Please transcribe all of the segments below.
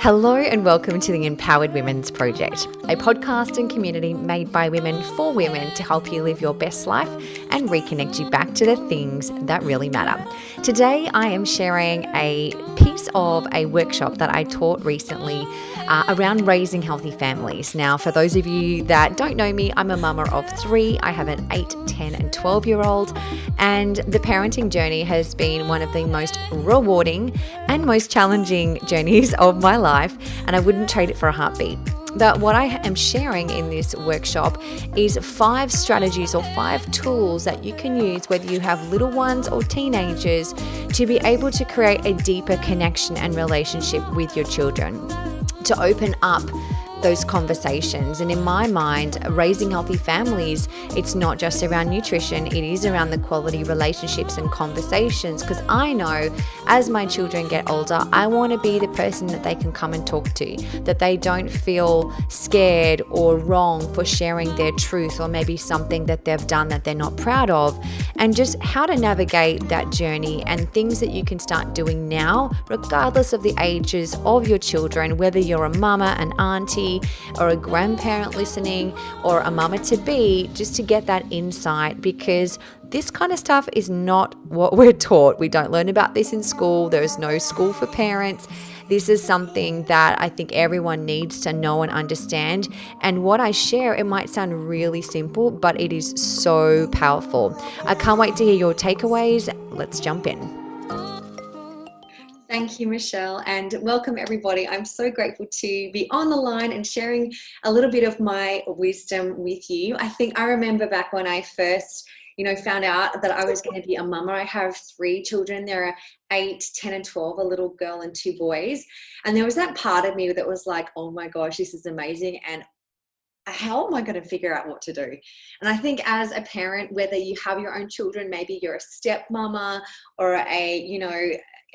Hello and welcome to the Empowered Women's Project, a podcast and community made by women for women to help you live your best life and reconnect you back to the things that really matter. Today I am sharing a piece of a workshop that I taught recently around raising healthy families. Now, for those of you that don't know me, I'm a mama of 3. I have an 8, 10 and 12-year-old, and the parenting journey has been one of the most rewarding and most challenging journeys of my life, and I wouldn't trade it for a heartbeat. But what I am sharing in this workshop is 5 strategies or 5 tools that you can use, whether you have little ones or teenagers, to be able to create a deeper connection and relationship with your children, to open up those conversations. And in my mind, raising healthy families, it's not just around nutrition, it is around the quality relationships and conversations, because I know as my children get older, I want to be the person that they can come and talk to, that they don't feel scared or wrong for sharing their truth or maybe something that they've done that they're not proud of, and just how to navigate that journey and things that you can start doing now, regardless of the ages of your children, whether you're a mama, an auntie, or a grandparent listening, or a mama to be, just to get that insight, because this kind of stuff is not what we're taught. We don't learn about this in school. There is no school for parents. This is something that I think everyone needs to know and understand. And what I share, it might sound really simple, but it is so powerful. I can't wait to hear your takeaways. Let's jump in. Thank you, Michelle, and welcome everybody. I'm so grateful to be on the line and sharing a little bit of my wisdom with you. I think I remember back when I first, found out that I was going to be a mama. I have 3 children. There are 8, 10 and 12, a little girl and 2 boys. And there was that part of me that was like, oh my gosh, this is amazing. And how am I going to figure out what to do? And I think as a parent, whether you have your own children, maybe you're a stepmama or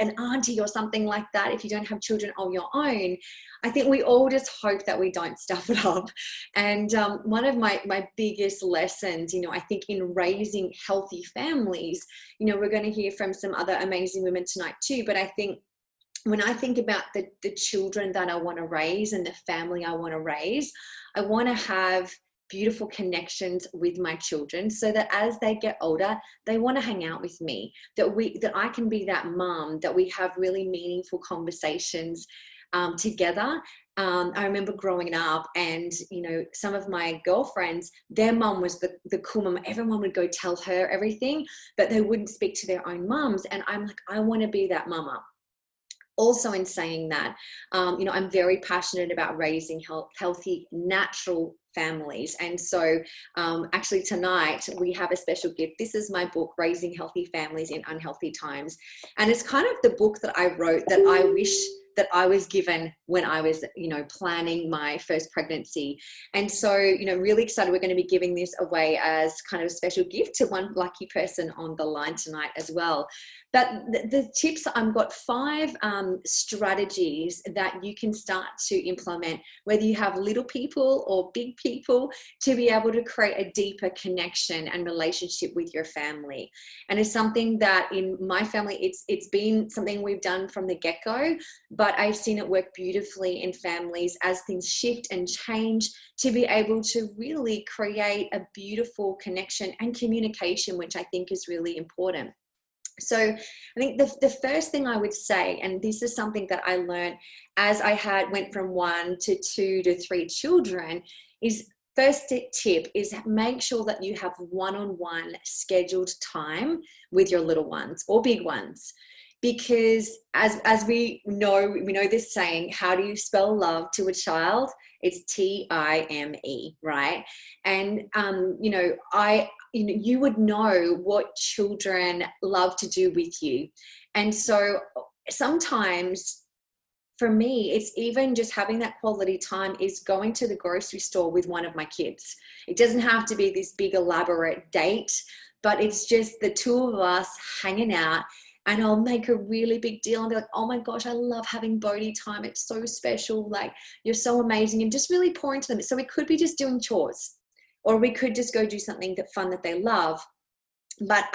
an auntie or something like that, if you don't have children of your own, I think we all just hope that we don't stuff it up. And one of my biggest lessons, I think in raising healthy families, we're going to hear from some other amazing women tonight too, but I think when I think about the children that I want to raise and the family I want to raise, I want to have beautiful connections with my children so that as they get older, they want to hang out with me, that I can be that mom, that we have really meaningful conversations together. I remember growing up and, some of my girlfriends, their mom was the cool mom. Everyone would go tell her everything, but they wouldn't speak to their own moms. And I'm like, I want to be that mama. Also, in saying that, I'm very passionate about raising healthy, natural families. And so actually tonight we have a special gift. This is my book, Raising Healthy Families in Unhealthy Times. And it's kind of the book that I wrote that I wish that I was given when I was, planning my first pregnancy. And so, really excited. We're going to be giving this away as kind of a special gift to one lucky person on the line tonight as well. But the tips, I've got 5 strategies that you can start to implement, whether you have little people or big people, to be able to create a deeper connection and relationship with your family. And it's something that in my family, it's been something we've done from the get-go, but I've seen it work beautifully in families as things shift and change, to be able to really create a beautiful connection and communication, which I think is really important. So I think the first thing I would say, and this is something that I learned as I went from 1 to 2 to 3 children, is first tip is make sure that you have one-on-one scheduled time with your little ones or big ones. Because as we know this saying, how do you spell love to a child? It's Time, right? And, you would know what children love to do with you. And so sometimes for me, it's even just having that quality time is going to the grocery store with one of my kids. It doesn't have to be this big elaborate date, but it's just the 2 of us hanging out. And I'll make a really big deal and be like, oh my gosh, I love having Bodhi time. It's so special. Like, you're so amazing. And just really pour into them. So we could be just doing chores, or we could just go do something fun that they love. But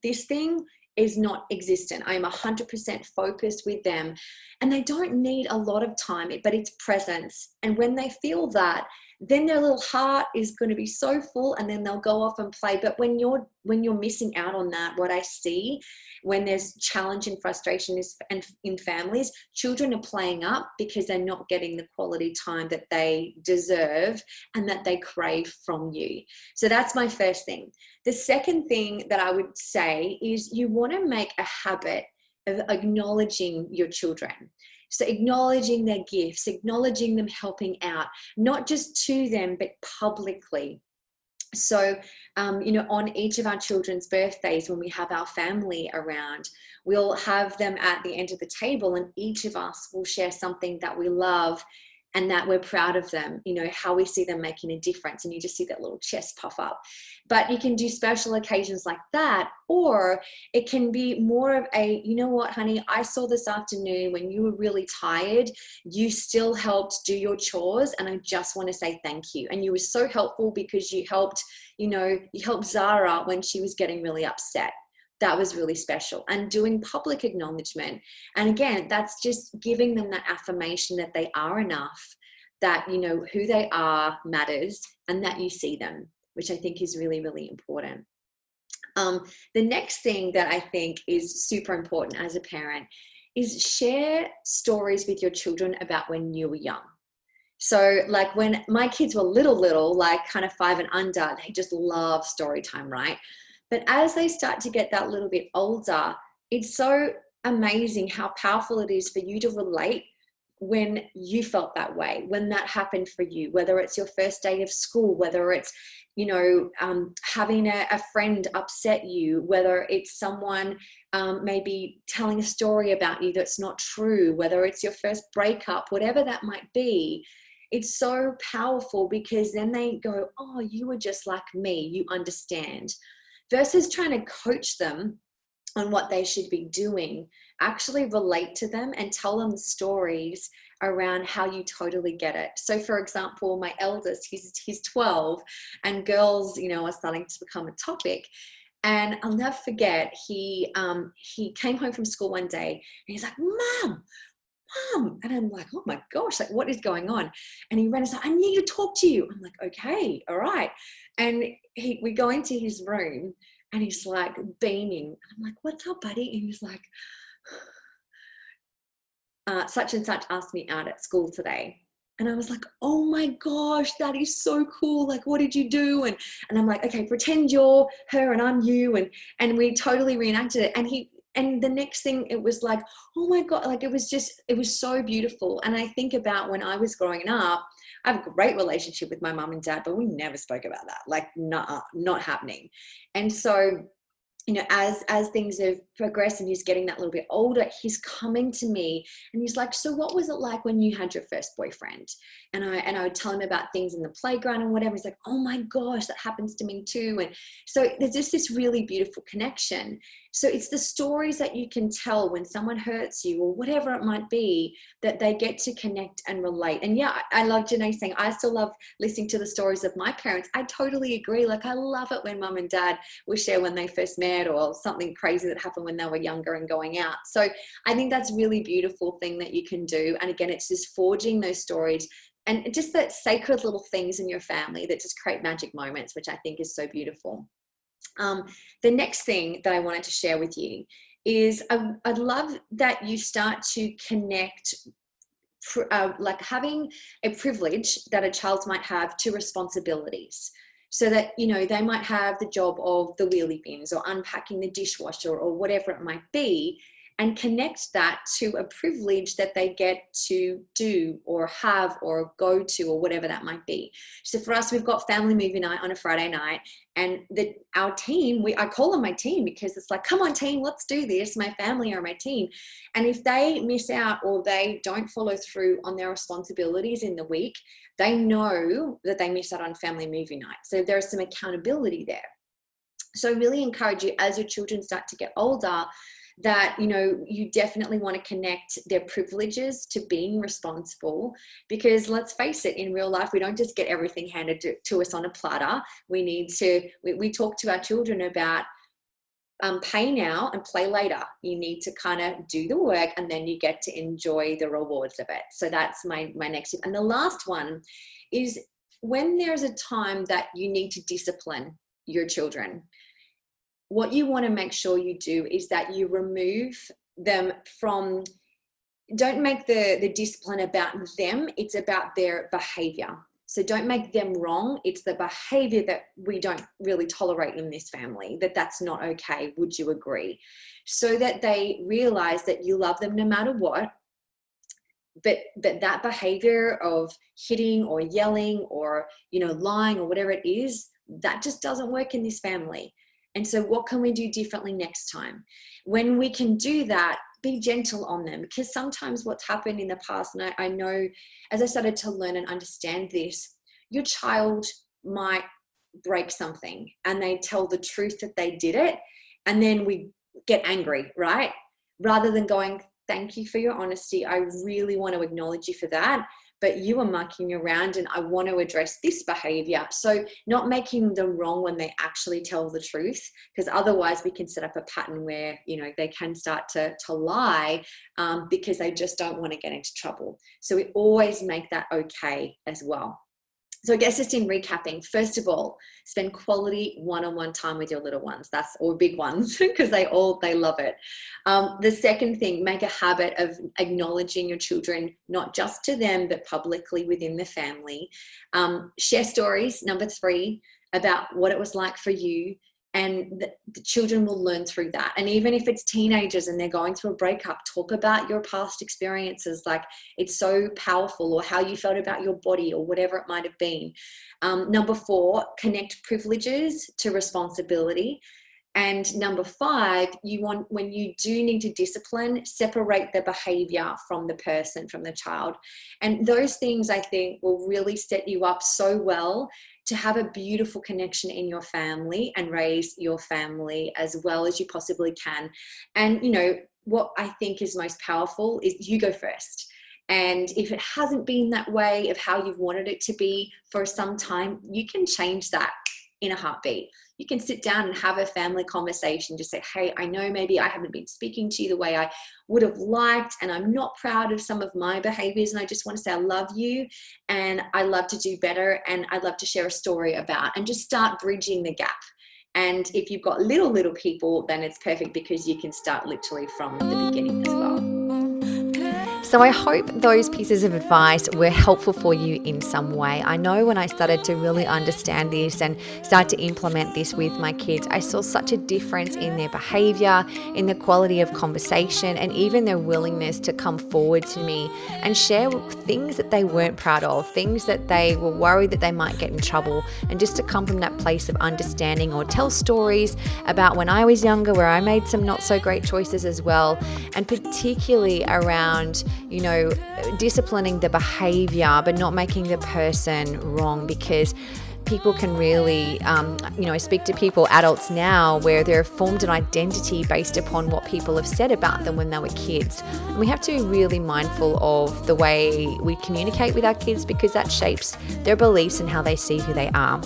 this thing is not existent. I am 100% focused with them, and they don't need a lot of time, but it's presence. And when they feel that, then their little heart is going to be so full, and then they'll go off and play. But when you're missing out on that, what I see when there's challenge and frustration is, and in families, children are playing up because they're not getting the quality time that they deserve and that they crave from you. So that's my first thing. The second thing that I would say is you want to make a habit of acknowledging your children. So acknowledging their gifts, acknowledging them helping out, not just to them, but publicly. So, on each of our children's birthdays, when we have our family around, we'll have them at the end of the table, and each of us will share something that we love and that we're proud of them, how we see them making a difference. And you just see that little chest puff up. But you can do special occasions like that, or it can be more of a, you know what, honey, I saw this afternoon when you were really tired, you still helped do your chores, and I just want to say thank you. And you were so helpful because you helped Zara when she was getting really upset. That was really special. And doing public acknowledgement. And again, that's just giving them that affirmation that they are enough, that, who they are matters, and that you see them, which I think is really, really important. The next thing that I think is super important as a parent is share stories with your children about when you were young. So like when my kids were little, like kind of 5 and under, they just love story time, right? But as they start to get that little bit older, it's so amazing how powerful it is for you to relate when you felt that way, when that happened for you, whether it's your first day of school, whether it's, having a friend upset you, whether it's someone maybe telling a story about you that's not true, whether it's your first breakup, whatever that might be. It's so powerful because then they go, oh, you were just like me, you understand. Versus trying to coach them on what they should be doing, actually relate to them and tell them stories around how you totally get it. So for example, my eldest, he's 12, and girls, are starting to become a topic. And I'll never forget, he came home from school one day and he's like, Mom. And I'm like, oh my gosh, like what is going on? And he ran and said, I need to talk to you. I'm like, okay, all right. And we go into his room and he's like beaming. And I'm like, what's up, buddy? And he's like, such and such asked me out at school today. And I was like, oh my gosh, that is so cool. Like, what did you do? And I'm like, okay, pretend you're her and I'm you. And we totally reenacted it. And the next thing, it was like, oh my God, like it was so beautiful. And I think about when I was growing up, I have a great relationship with my mom and dad, but we never spoke about that, like not happening. And so, as things have progressed and he's getting that little bit older, he's coming to me and he's like, so what was it like when you had your first boyfriend? And I would tell him about things in the playground and whatever. He's like, oh my gosh, that happens to me too. And so there's just this really beautiful connection. So it's the stories that you can tell when someone hurts you or whatever it might be, that they get to connect and relate. And yeah, I love Janae saying, I still love listening to the stories of my parents. I totally agree. Like I love it when mom and dad will share when they first met or something crazy that happened when they were younger and going out. So I think that's a really beautiful thing that you can do. And again, it's just forging those stories and just that sacred little things in your family that just create magic moments, which I think is so beautiful. The next thing that I wanted to share with you is I'd love that you start to connect like having a privilege that a child might have to responsibilities. So that, they might have the job of the wheelie bins or unpacking the dishwasher or whatever it might be, and connect that to a privilege that they get to do or have or go to or whatever that might be. So for us, we've got family movie night on a Friday night, and our team, I call them my team because it's like, come on team, let's do this. My family are my team. And if they miss out or they don't follow through on their responsibilities in the week, they know that they miss out on family movie night. So there's some accountability there. So I really encourage you, as your children start to get older, that, you definitely want to connect their privileges to being responsible, because let's face it, in real life, we don't just get everything handed to us on a platter. We need to, we talk to our children about pay now and play later. You need to kind of do the work, and then you get to enjoy the rewards of it. So that's my next tip. And the last one is, when there's a time that you need to discipline your children, what you want to make sure you do is that you remove them from, don't make the discipline about them, it's about their behavior. So don't make them wrong. It's the behavior that we don't really tolerate in this family, that's not okay. Would you agree? So that they realize that you love them no matter what, but that behavior of hitting or yelling or, lying or whatever it is, that just doesn't work in this family. And so what can we do differently next time? When we can do that, be gentle on them, because sometimes what's happened in the past, and I know as I started to learn and understand this, your child might break something and they tell the truth that they did it, and then we get angry, right? Rather than going, thank you for your honesty, I really want to acknowledge you for that, but you are mucking around and I want to address this behavior. So not making them wrong when they actually tell the truth, because otherwise we can set up a pattern where, they can start to lie because they just don't want to get into trouble. So we always make that okay as well. So I guess just in recapping, first of all, spend quality one-on-one time with your little ones, or big ones, because they love it. The second thing, make a habit of acknowledging your children, not just to them, but publicly within the family. Share stories, number 3, about what it was like for you, and the children will learn through that. And even if it's teenagers and they're going through a breakup, talk about your past experiences, like it's so powerful, or how you felt about your body, or whatever it might have been. Number 4, connect privileges to responsibility. And number 5, when you do need to discipline, separate the behavior from the person, from the child. And those things, I think, will really set you up so well to have a beautiful connection in your family and raise your family as well as you possibly can. And, what I think is most powerful is you go first. And if it hasn't been that way of how you've wanted it to be for some time, you can change that in a heartbeat. You can sit down and have a family conversation. Just say, hey, I know maybe I haven't been speaking to you the way I would have liked, and I'm not proud of some of my behaviors. And I just want to say I love you, and I love to do better, and I'd love to share a story about, and just start bridging the gap. And if you've got little people, then it's perfect, because you can start literally from the beginning as well. So I hope those pieces of advice were helpful for you in some way. I know when I started to really understand this and start to implement this with my kids, I saw such a difference in their behavior, in the quality of conversation, and even their willingness to come forward to me and share things that they weren't proud of, things that they were worried that they might get in trouble, and just to come from that place of understanding, or tell stories about when I was younger where I made some not so great choices as well, and particularly around disciplining the behavior but not making the person wrong, because people can really, I speak to people, adults now, where they've formed an identity based upon what people have said about them when they were kids. And we have to be really mindful of the way we communicate with our kids, because that shapes their beliefs and how they see who they are.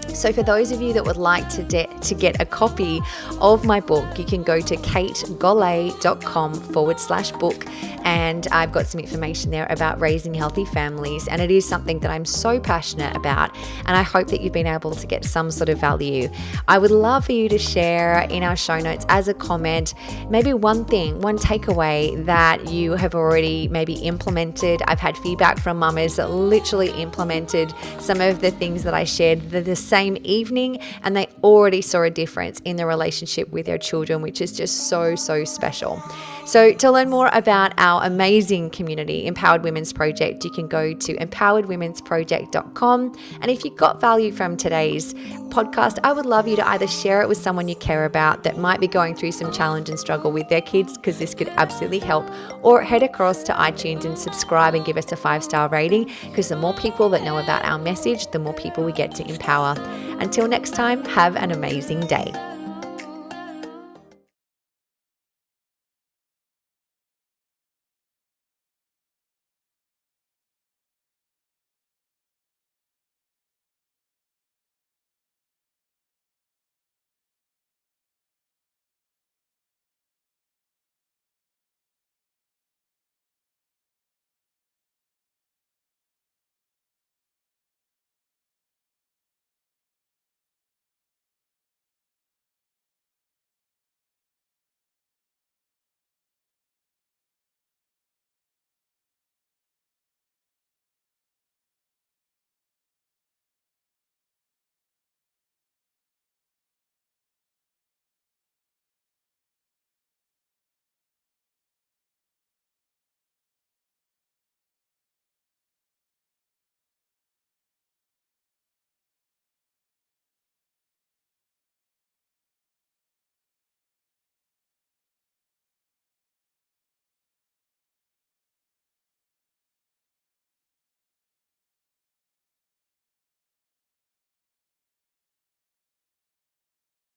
So for those of you that would like to get a copy of my book, you can go to kategollé.com/book, and I've got some information there about raising healthy families, and it is something that I'm so passionate about, and I hope that you've been able to get some sort of value. I would love for you to share in our show notes as a comment, maybe one takeaway that you have already maybe implemented. I've had feedback from mamas that literally implemented some of the things that I shared the same evening, and they already saw a difference in the relationship with their children, which is just so special. So to learn more about our amazing community, Empowered Women's Project, you can go to empoweredwomensproject.com. And if you got value from today's podcast, I would love you to either share it with someone you care about that might be going through some challenge and struggle with their kids, because this could absolutely help, or head across to iTunes and subscribe and give us a 5-star rating, because the more people that know about our message, the more people we get to empower. Until next time, have an amazing day.